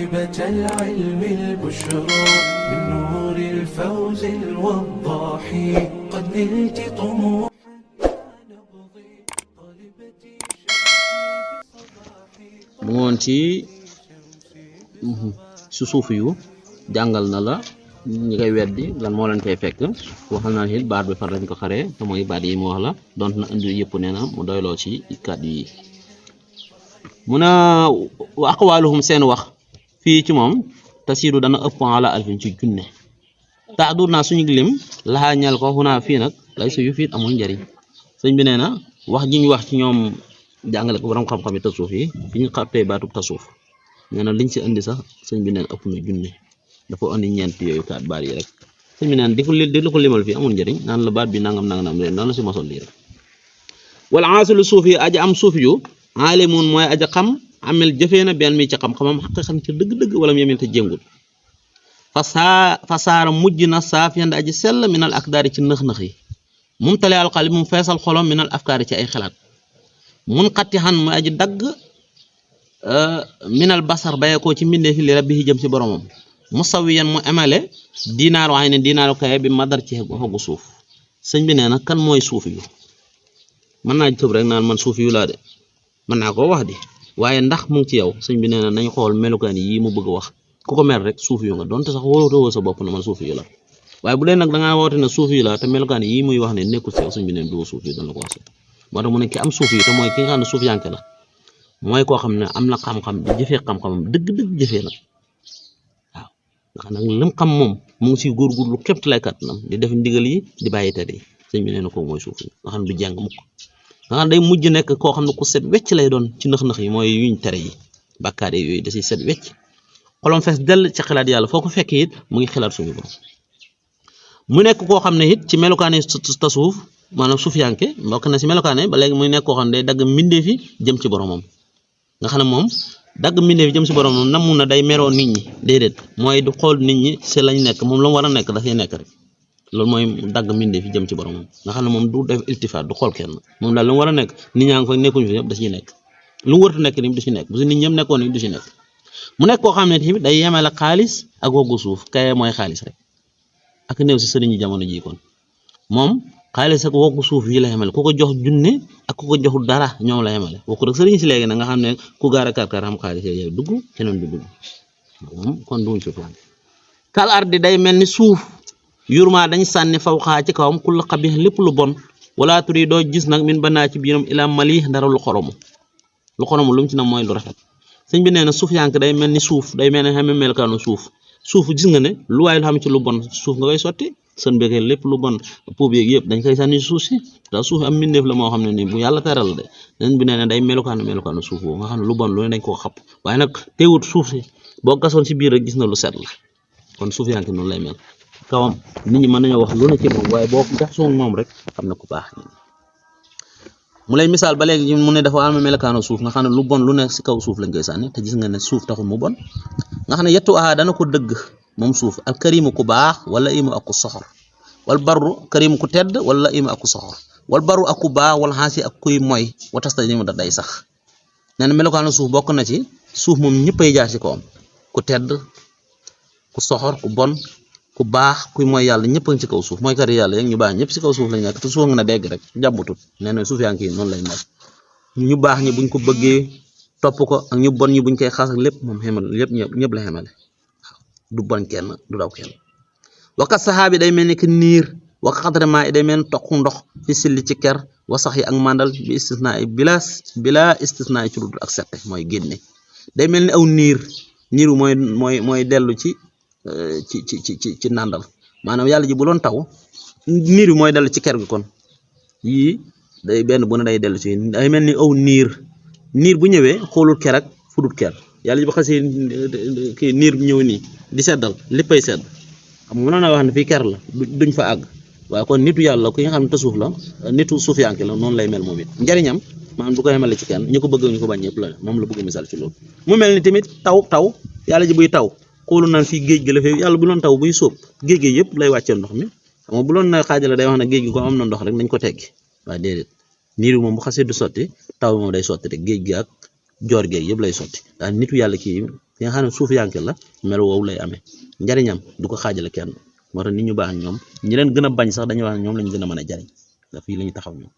طالبة العلم البشرى من نور الفوز الوضاح قد نلت طموحا نبضي طالبتي mu ngoon ci su suuf yu jàngal na la ñi koy weddi lan moo leen koy fekk waxal naa it baat bi far lañ ko xaree te mooy baat yi mu wax la dont na indi yëpp nee na mu doyloo ci kàddu yi mu ne wa aqwaaluhum seen wax fii ci moom tasiidu dana ëpp ala alfin ci junne taadur naa suñu lim laxaa ñal ko xunaa fii nag lay su yu fiit amul njariñ sëñ bi nee na wax ji ñu wax ci ñoom jàngale ko borom xam-xam yi tasuuf yi fi ñu xartee baatub tasuuf nee na liñ si indi sax sëñ bi neen ëpp na junne dafa indi ñeent yooyu kaat baat yi rek sëñ bi neen di ko limal fii amul njëriñ naan la baat bi nangam nangam leen noonu la si mosol lii rek wala aasilu suuf yi aja am suuf yu aalimun mooy aja xam amel jëfee na benn mi ci xam-xamam xaq xam ci dëgg-dëgg wala mu yemin te jéngul fasaara mujj na saafiyand aji sell minal akdaari ci nëx-nëx yi mum tale alxali mum feesal xolom minal afkaari ci ay xalaat mun xatti xan mooy aji dagg minal basar bayekoo ci mbindee fi li rabbi jëm ci boromam musawiyan mu emale dinaaru ay ne dinaaru kaye bi madar ci xogu suuf sëñ bi nee na kan mooy suuf yu mën naa tëb rek naan man suuf yu laa de mën naa koo wax di waaye ndax mu ngi ci yow sëñ bi nee na nañ xool melukaan yi mu bëgg a wax ku ko mer rek suuf yu nga donte sax wóoroo sa bopp na man suuf yu la waaye bu dee nag da ngaa woote ne suuf yu la te melukaan yi muy wax ne nekkul ci yow sëñ bi nee na du suuf yu dana ko wax moo tax mu ne ki am suuf yi te mooy ki nga xam ne suuf yanke la mooy koo xam ne am na xam-xam di jëfee xam-xamam dëgg-dëgg jëfee nag waaw nga xam nag lim xam moom mu ngi si góorgóorlu képp lay kàttanam di def ndigal yi di bàyyi tere yi sëñ bi nee na kooku mooy suuf yi nga xam ne du jàng mukk nga xam ne day mujj nekk koo xam ne ku set wecc lay doon ci nëx-nëx yi mooy yuñ tere yi bàkkaar yi yooyu da siy set wecc xolom fees dell ci xalaat yàlla foo ko fekkee it mu ngi xalaat suñu borom mu nekk koo xam ne it ci melukaane tasuuf maanaam suuf yanke mbokk na si melokaane ba léegi muy nekk koo xam ne day dagg mbindee fi jëm ci boromam nga xam ne moom dagg mbindee fi jëm ci boromam namu na day meroo nit ñi déedéet mooy du xool nit ñi si lañ nekk moom la mu war a nekk dafay nekk rek loolu mooy dagg mbindee fi jëm ci boromam nga xam ne moom du def iltifaat du xool kenn moom daal lu mu war a nekk nit ñaa ngi fa nekkuñu fi yëpp da ciy nekk lu mu wartu nekk ni du ci nekk bu si nit ñëpp nekkoon ni du ci nekk mu nekk koo xam ne tamit day yemale xaalis ak woggu suuf kaye mooy xaalis rek ak néew si sëriñu jamono ji kon moom xaalis ak woggu suuf yi la yemale ku ko jox junne ak ku ko joxul dara ñoom la yemale wokku rek sëriñ si léegi nag nga xam ne ku gaar a karkar xam xaalis yow dugg keneen du dugg moom kon duñ suuf yaa kal ardi day mel ni suuf yurma dañ sànni faw xaa ci kawam ku la xabix lépp lu bon wala turi doo gis nag min ba naa ci biiram ila mali dara lu xoromu lu mu ci na mooy lu rafet sëñ bi nee na suuf yank day mel ni suuf day mel ne xame melkaanu suuf gis nga ne lu waay lu xam ci lu bon suuf nga koy sotti sën bekkee lépp lu bon puub yeeg yëpp dañ koy sànni suuf si te suuf am mbindeef la moo xam ne nii bu yàlla teral de sëñ bi nee na day melukaanu suuf boobu nga xam ne lu bon lu ne dañ koo xapp waaye nag teewut suuf si boo gasoon si biir rek gis na lu set la kon suuf yank noonu lay mel kawam nit ñi mën nañoo wax lu ne ci moom waaye boo jaxasoo moom rek xam na ku baax mu lay misaal ba léegi mu ne dafa am melakaano suuf nga xam ne lu bon lu nekk si kaw suuf lañ koy sànni te gis nga ne suuf taxul mu bon nga xam ne yettu dana ko dëgg moom suuf al karimu ku baax wala imu ak ku soxor wal barru karimu ku tedd wala imu ak ku soxor wal barru ak ku baax wala xaasi ak kuy moy watasta ni mu da day sax nee na melakaano suuf bokk na ci suuf moom ñëppay jaar ci kawam ku tedd ku soxor ku bon ku baax kuy mooy yàlla ñëpp a ngi ci kaw suuf mooy kari yàlla yeeg ñu baax ñëpp ci kaw suuf lañ nekk te suuf nga na dégg rek jàmbutut nee na suuf yaa ngi noonu lay mel ñu baax ñi buñ ko bëggee topp ko ak ñu bon ñi buñ koy xaas ak lépp moom xemal lépp ñëpp la xemale du bon kenn du daw kenn wakat saxaabi day mel ni ki niir waka xadrament yi day mel ni toq ndox fi silli ci ker wasax yi ak mandal bi istisna yi bila istisna yi ci dudul ak sette mooy génne day mel ni aw niir mooy dellu ci nàndal maanaam yàlla ji bu doon taw niir bi mooy dellu ci ker gi kon yii day benn bu ne day dellu ci day mel ni aw niir bu ñëwee xoolul ker ak fudut ker yàlla ji bu xasee kii niir bi ñëw nii di seddal léppay sedd xam nga mënoon naa wax ne fii ker la duñ fa àgg waaye kon nitu yàlla ki nga xam ne te suuf la nitu suuf yanke la noonu lay mel moom it njariñam maanaam du ko yemale ci kenn ñu ko bëgg ñu ko bañ ñëpp la moom la bëgg misaal ci loolu mu mel ni tamit taw yàlla ji buy taw xoolu naan fii géej gi la fi yàlla bu doon taw buy sóob géej gi yëpp lay wàccee ndox mi xam nga bu doon na xaajale day wax ne géej gi ko am na ndox rek nañ ko teggi waaye déedéet niir bi moom bu xasee du sotti taw bi moom day sotti rek géej gi ak joor géej yëpp lay sotti daal nitu yàlla kii ki nga xam ne suufiyanke la melo woowu lay amee njariñam du ko xaajale kenn moo tax nit ñu baax ñoom ñi leen gën a bañ sax dañuy wax ne ñoom lañ gën a mën a jariñ da fii la ñu taxaw ñoom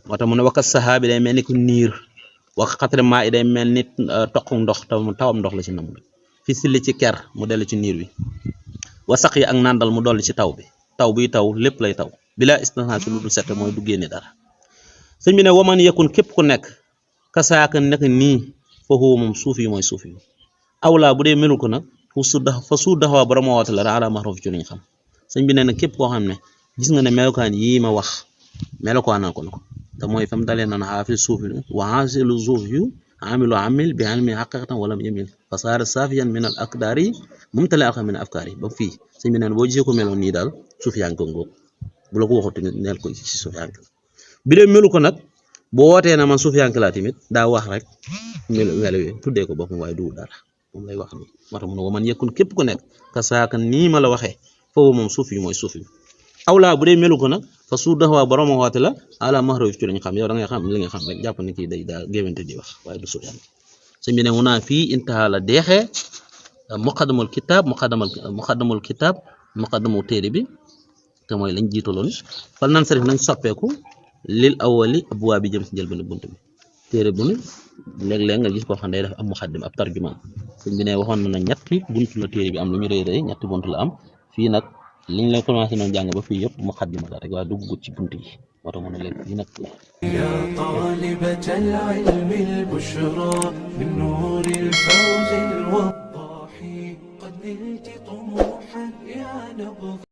moo tax mu ne wakkat saxaabi day mel ni ku niir wax xatre maa i day mel ni toqu ndox tawam ndox la ci nam fi silli ci ker mu dellu ci niir wi wasaq yi ak nàndal mu dolli ci taw bi taw buy taw lépp lay taw bila istisna ci lu dul set mooy du génne dara sëñ bi ne waman yakun képp ku nekk kasaaka nekk nii foofu moom suuf yi mooy suuf yi awlaa bu dee melu ko nag fa su daxawaa borom woote la ala maxruf ci lu ñu xam sëñ bi ne nag képp koo xam ne gis nga ne melokaan yii ma wax melokaanal ko te mooy fam dalee nan xaafil suuf yi wa xaasilu suuf yu amilu amil bi ilmi haqiqatan wala yamil fasaara safiyan min al akdaari mumtali alxa min afkaar yi ba fii sëñ bi ne boo gisee ko meloon nii daal suuf yaa ngi ko ngóob bu la ko waxut tamit neel ko ci suuf yaa ngi bi dee melu ko nag boo wootee na man suuf yaa ngi laa tamit daa wax rek melo yi tuddee ko boppam waaye du dara moom lay wax nii moo tax mu ne wa man yekkun képp ku nekk ka saaka nii ma la waxee foofu moom suuf yi mooy suuf yi awlaa bu dee melu ko nag fa su daxawaa borom a woote la ala maxruf ci lañ xam yow da ngay xam li nga xam rek jàpp ne kii day daa géwante di wax waaye du suuf yaa ngi sëñ bi ne mu naa fii intaha la deexee muqaddamul kitaab muqaddamu téere bi te mooy lañ jiitaloon fal nan sarif nañ soppeeku lil awali abwaa bi jëm si njëlbéen bunt bi téere bu ne léeg-léeg nga gis koo xam ne day def am muxaddim ab tarjumaan sëñ bi ne waxoon na ñetti bunt la téere bi am lu ñu rëy rëy ñetti bunt la am fii nag liñ la commencé noonu jàng ba fii yëpp muxaddima la rek waaye duggut ci bunt yi moo tax mu ne léegi fii nag يا طالبة العلم البشرى من نور الفوز الوضاح قد نلت طموحا يا نبض